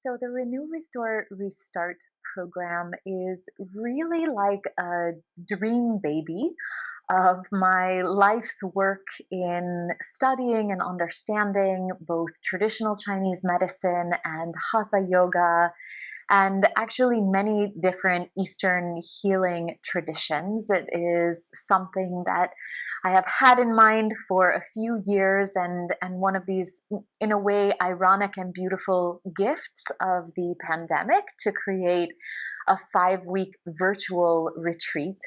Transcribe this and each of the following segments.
So the Renew, Restore, Restart program is really like a dream baby of my life's work in studying and understanding both traditional Chinese medicine and hatha yoga and actually many different Eastern healing traditions. It is something that I have had in mind for a few years, and one of these, in a way, ironic and beautiful gifts of the pandemic to create a 5 week virtual retreat.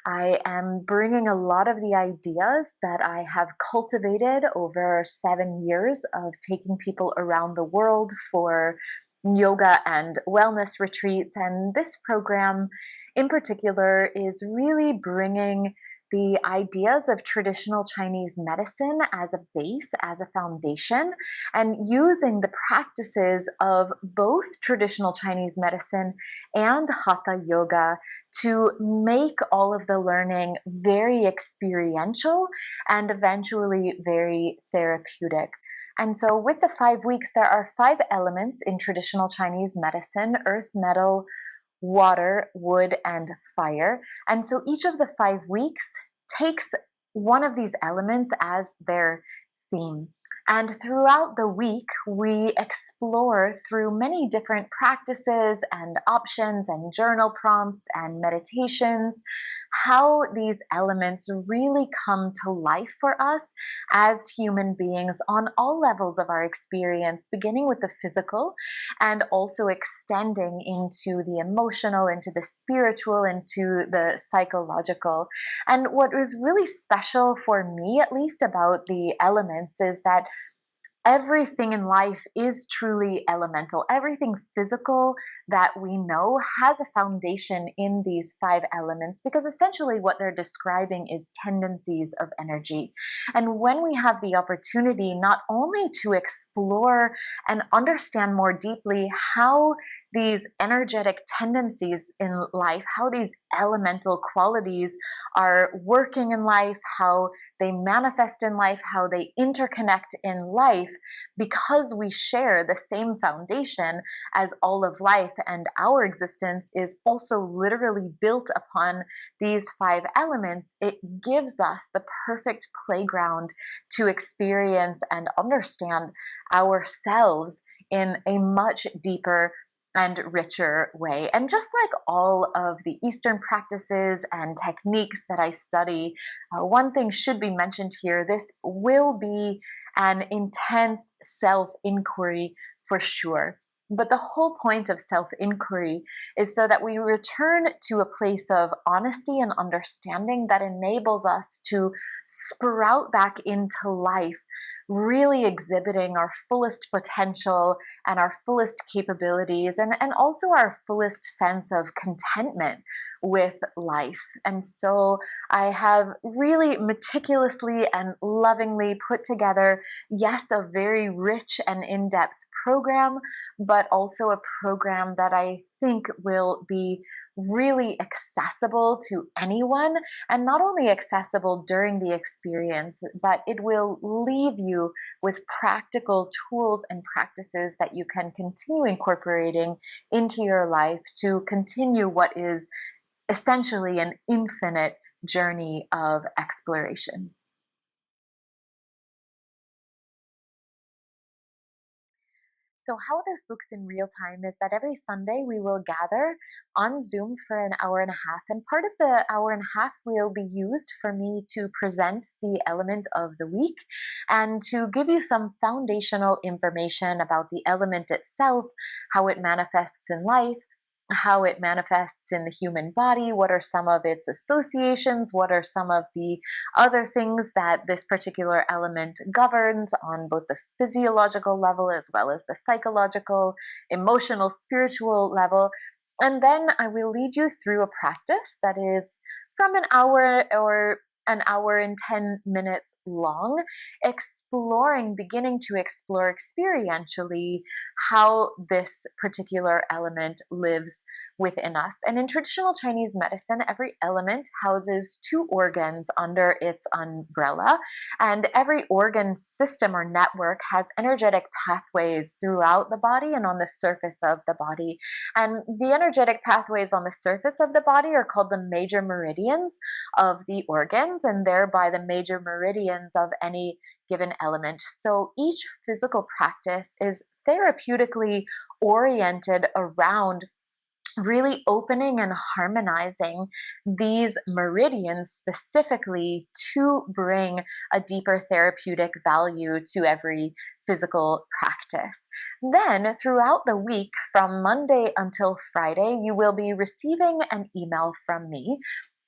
I am bringing a lot of the ideas that I have cultivated over 7 years of taking people around the world for yoga and wellness retreats. And this program in particular is really bringing the ideas of traditional Chinese medicine as a base, as a foundation, and using the practices of both traditional Chinese medicine and hatha yoga to make all of the learning very experiential and eventually very therapeutic. And so, with the 5 weeks, there are 5 elements in traditional Chinese medicine: earth, metal, water, wood, and fire. And so, each of the 5 weeks takes one of these elements as their theme. And throughout the week, we explore through many different practices and options and journal prompts and meditations how these elements really come to life for us as human beings on all levels of our experience, beginning with the physical and also extending into the emotional, into the spiritual, into the psychological. And what was really special for me, at least, about the elements is that everything in life is truly elemental. Everything physical that we know has a foundation in these 5 elements because essentially what they're describing is tendencies of energy. And when we have the opportunity not only to explore and understand more deeply how these energetic tendencies in life, how these elemental qualities are working in life, how they manifest in life, how they interconnect in life, because we share the same foundation as all of life, and our existence is also literally built upon these 5 elements. It gives us the perfect playground to experience and understand ourselves in a much deeper and richer way. And just like all of the Eastern practices and techniques that I study, one thing should be mentioned here: this will be an intense self inquiry for sure. But the whole point of self inquiry is so that we return to a place of honesty and understanding that enables us to sprout back into life, really exhibiting our fullest potential and our fullest capabilities, and also our fullest sense of contentment with life. And so I have really meticulously and lovingly put together, yes, a very rich and in depth program, but also a program that I think will be really accessible to anyone, and not only accessible during the experience, but it will leave you with practical tools and practices that you can continue incorporating into your life to continue what is essentially an infinite journey of exploration. So, how this looks in real time is that every Sunday we will gather on Zoom for an hour and a half. And part of the hour and a half will be used for me to present the element of the week and to give you some foundational information about the element itself, how it manifests in life, how it manifests in the human body, what are some of its associations, what are some of the other things that this particular element governs on both the physiological level as well as the psychological, emotional, spiritual level. And then I will lead you through a practice that is from an hour or an hour and 10 minutes long, beginning to explore experientially how this particular element lives within us. And in traditional Chinese medicine, every element houses two organs under its umbrella, and every organ system or network has energetic pathways throughout the body and on the surface of the body. And the energetic pathways on the surface of the body are called the major meridians of the organs, and thereby the major meridians of any given element. So each physical practice is therapeutically oriented around really opening and harmonizing these meridians specifically to bring a deeper therapeutic value to every physical practice. Then, throughout the week, from Monday until Friday, you will be receiving an email from me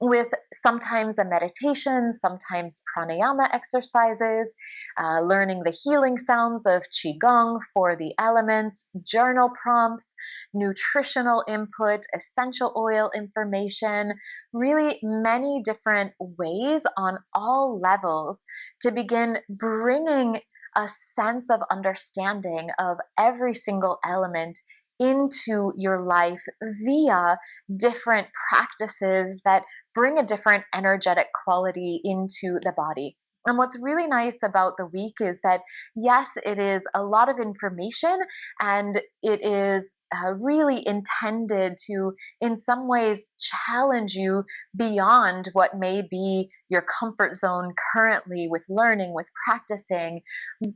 with sometimes a meditation, sometimes pranayama exercises, learning the healing sounds of Qigong for the elements, journal prompts, nutritional input, essential oil information, really many different ways on all levels to begin bringing a sense of understanding of every single element into your life via different practices that bring a different energetic quality into the body. And what's really nice about the week is that, yes, it is a lot of information, and it is really intended to, in some ways, challenge you beyond what may be your comfort zone currently with learning, with practicing.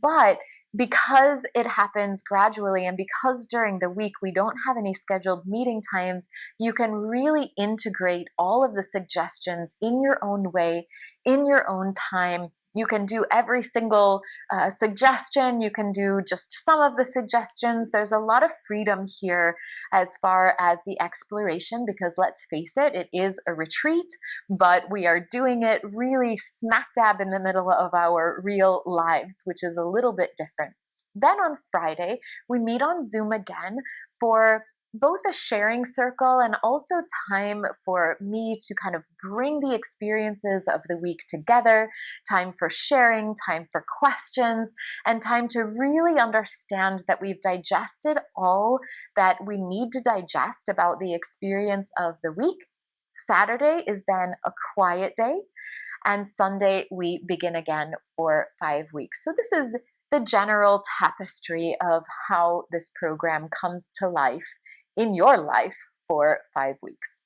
But because it happens gradually, and because during the week we don't have any scheduled meeting times, you can really integrate all of the suggestions in your own way, in your own time. You can do every single suggestion. You can do just some of the suggestions. There's a lot of freedom here as far as the exploration, because let's face it, it is a retreat, but we are doing it really smack dab in the middle of our real lives, which is a little bit different. Then on Friday, we meet on Zoom again for both a sharing circle and also time for me to kind of bring the experiences of the week together, time for sharing, time for questions, and time to really understand that we've digested all that we need to digest about the experience of the week. Saturday is then a quiet day, and Sunday we begin again for 5 weeks. So this is the general tapestry of how this program comes to life in your life for 5 weeks.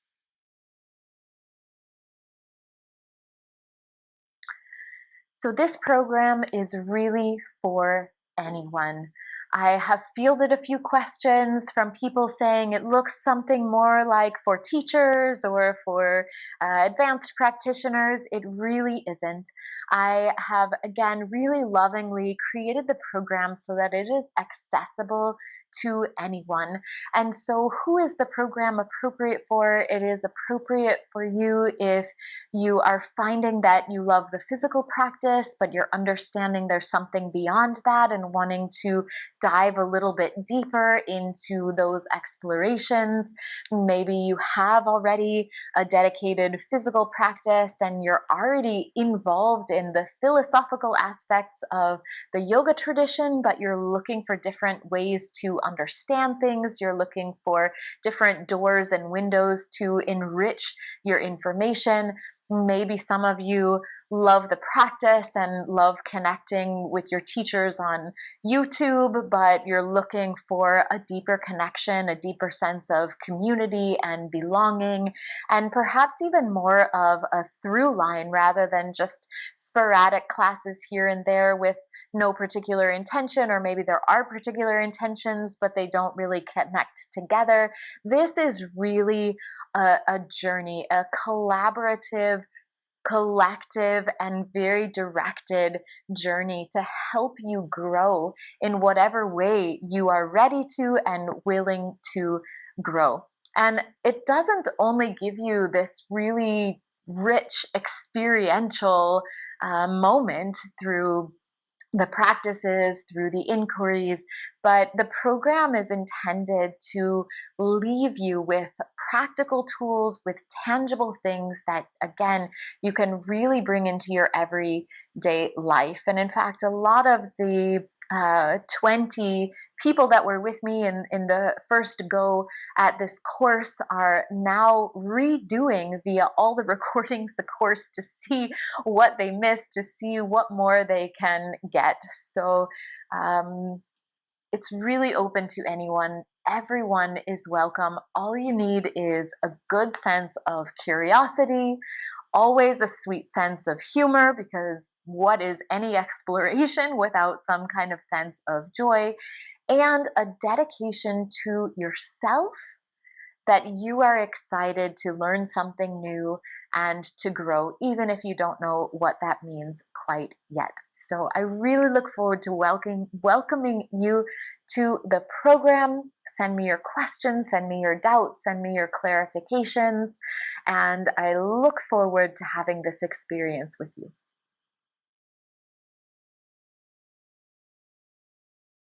So this program is really for anyone. I have fielded a few questions from people saying it looks something more like for teachers or for advanced practitioners. It really isn't. I have, again, really lovingly created the program so that it is accessible to anyone. And so, who is the program appropriate for? It is appropriate for you if you are finding that you love the physical practice, but you're understanding there's something beyond that and wanting to dive a little bit deeper into those explorations. Maybe you have already a dedicated physical practice and you're already involved in the philosophical aspects of the yoga tradition, but you're looking for different ways to understand things. You're looking for different doors and windows to enrich your information. Maybe some of you love the practice and love connecting with your teachers on YouTube, but you're looking for a deeper connection, a deeper sense of community and belonging, and perhaps even more of a through line rather than just sporadic classes here and there with no particular intention, or maybe there are particular intentions, but they don't really connect together. This is really a journey, a collaborative, collective, and very directed journey to help you grow in whatever way you are ready to and willing to grow. And it doesn't only give you this really rich experiential moment through the practices, through the inquiries, but the program is intended to leave you with practical tools, with tangible things that, again, you can really bring into your everyday life. And in fact, a lot of the 20 people that were with me in the first go at this course are now redoing via all the recordings the course to see what they missed, to see what more they can get. So um, it's really open to anyone. Everyone is welcome. All you need is a good sense of curiosity, always a sweet sense of humor, because what is any exploration without some kind of sense of joy, and a dedication to yourself, that you are excited to learn something new and to grow, even if you don't know what that means quite yet. So I really look forward to welcoming you to the program. Send me your questions, send me your doubts, send me your clarifications, and I look forward to having this experience with you.